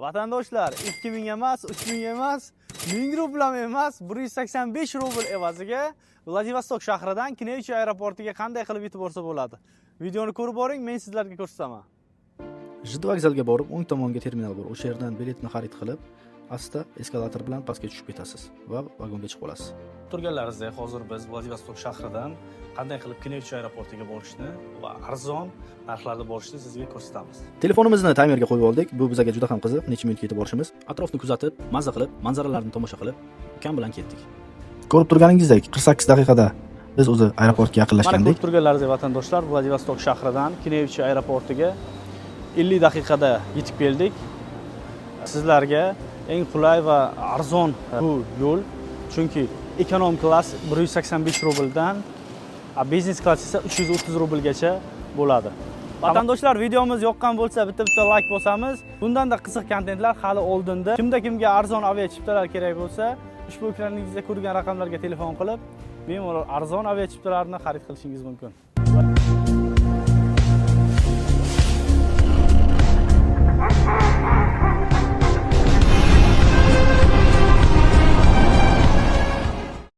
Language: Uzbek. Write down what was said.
Vatandoshlar 2000 emas, 3000 emas, 1000 rubl ham emas, 185 rubl evaziga Vladivostok shahridan Knevich aeroportiga qanday qilib yetib borsa bo'ladi? Videoni ko'rib boring, men sizlarga ko'rsataman. Jiddiy vokzalga borib, o'ng tomonga terminal bor. O'sha yerdan biletni xarid qilib, asta eskalator bilan pastga tushib ketasiz va vagonga chiqib olasiz. Turganlaringizda hozir biz Vladivostok shahridan qanday qilib Knevich aeroportiga borishni va arzon narxlarda borishni sizga ko'rsatamiz. Telefonimizni taymerga qo'yib oldik. Bu bizga juda ham qiziq. Necha minutga yetib borishimiz. Atrofni kuzatib, mazza qilib, manzaralarni tomosha qilib, ukam bilan ketdik. Ko'rib turganingizdek, 48 daqiqada biz o'zi aeroportga Mana yaqinlashgandik. ko'rib turganlaringizda vatandoshlar, Vladivostok shahridan Knevich aeroportiga 50 daqiqada yetib keldik. Sizlarga eng qulay va arzon bu yo'l, chunki ekonom klass 185 rubldan, biznes klass esa 330 rublgacha bo'ladi. Vatandoshlar, videomiz yoqqan bo'lsa, bitta like bosamiz. Bundanda qiziq kontentlar hali oldinda. Kimda arzon avia chiptalar kerak bo'lsa, ushbu ekrangizda ko'rgan raqamlarga telefon qilib, bemalol arzon avia chiptalarni xarid qilishingiz mumkin.